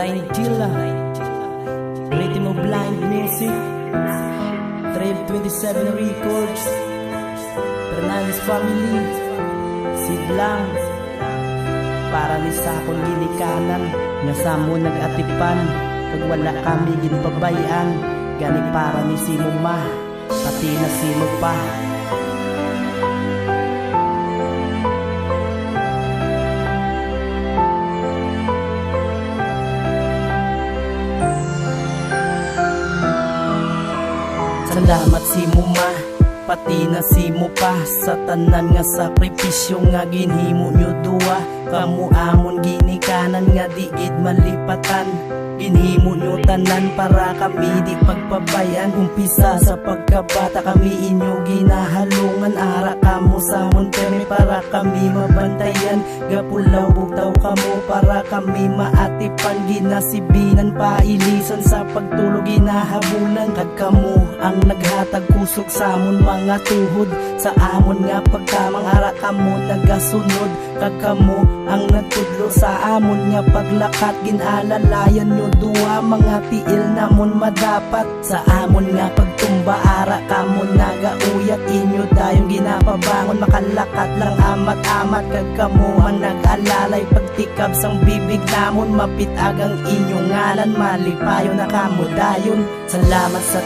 Naintila, Rhythm of Blind Music, Trip 27 Records, Fernandez Family, Sid lang. Para ni sa akong ginikanan, nga sa mo nag-atipan, kag wala kami ginpabayan, gani para ni si mo ma, pati na si mo pa. Salamat si mo ma, pati na si mo pa, sa tanan nga sakripisyo nga ginhimo nyo duwa. Kamu amon ginikanan nga digid malipatan, ginhimo nyo tanan para kami di pagpabayan. Umpisa sa pagkabata kami inyo ginahalungan, ara kamo sa monterme para kami mabantayan. Gapulaw bugtaw kamo para kami maatipan, ginasibinan pailisan sa pagtulog ginahabulan. Kag kamo ang naghatag kusog sa amon mga tuhod, sa amon nga pagkamang ara kamo nagasunod. Kag kamo ang nagtudlo sa amon nga paglakat, ginalalayan nyo duwa mga tiil namon madapat. Sa amon nga pagtumba ara kamo nagauyat, inyo dayong ginapabangon makalakat lang amat-amat. Kag kamo ang nag-alalay pagtikab sang bibig namon, mapitagang inyong ngalan malipayo na kamo dayon. Salamat sa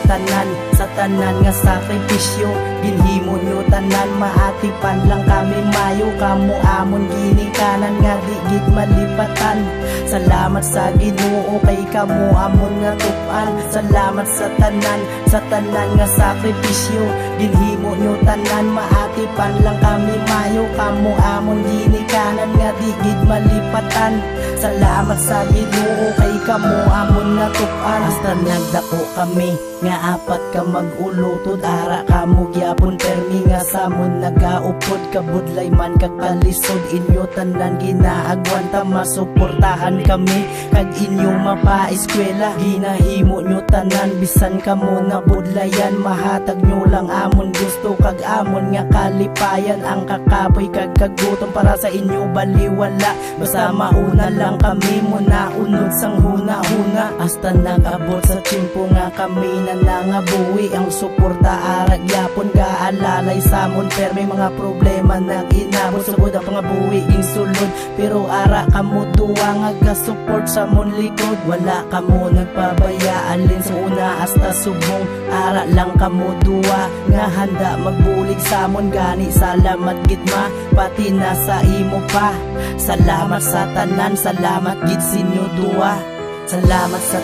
tanan nga sakripisyo, ginhimo nyo tanan maatipan lang kami mayo. Kamo amon ginikanan nga digid malipatan, salamat sa Ginoo kay kamo amon nga tupan. Salamat sa tanan nga sakripisyo, ginhimo nyo tanan maatipan lang kami mayo. Kamo amon ginikanan nga digid malipatan, salamat sa Ginoo kay kamo amon nga tupan. Hasta nagdako kami nga apat ka mag-ulutod, ara kamo gyapon permi nga samon nagaupod. Kabudlay man kakalisod, inyo tanan ginaagwanta masuportahan kami. Kag inyo mapa-eskwela, ginahimo nyo tanan bisan kamo nabudlayan. Mahatag nyo lang amon gusto kag amon nga kalipayan. Ang kakapoy kag kagutom para sa inyo baliwala, basta mauna lang kami muna unod sang huna-huna. Hasta nag-abot sa tiyempo nga kami na nangabuhi, ang suporta arag yapon gaalalay samon. Pero may mga problema nang inabot, sugod ang pangabuhi ing sulod. Pero ara kamo duwa nga ga-support sa mon likod, wala kamo nagpabaya alin sa una hasta subong. Ara lang kamo duwa nga handa magbulig samon, gani salamat gitma pati na sa imo pa. Salamat sa tanan, salamat gid sinyo duwa. Salamat sa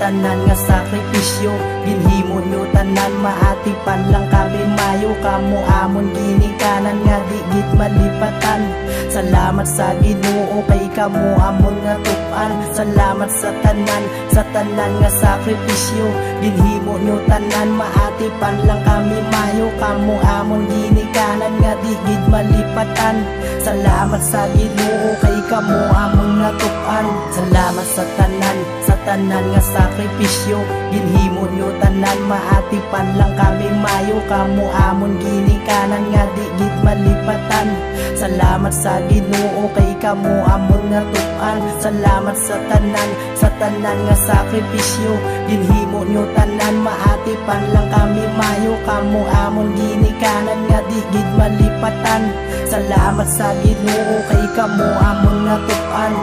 tanan nga sakripisyo, ginhimo nyo tanan maatipan lang kami mayo. Kamo amon ginikanan nga digid malipatan, salamat sa Ginoo kay kamo amon nga tupan. Salamat sa tanan nga sakripisyo, ginhimo nyo tanan maatipan lang kami mayo. Kamo amon ginikanan nga digid malipatan, salamat sa Ginoo kay kamo amon nga tupan. Salamat sa tanan nga sakripisyo, ginhimo nyo tanan maatipan lang kami mayo. Kamo amon ginikanan nga digid malipatan, salamat sa Ginoo kay kamo amon nga tupan. Salamat sa tanan nga sakripisyo, ginhimo nyo tanan maatipan lang kami mayo. Kamo amon ginikanan nga digid malipatan, salamat sa Ginoo kay kamo amon nga tupan.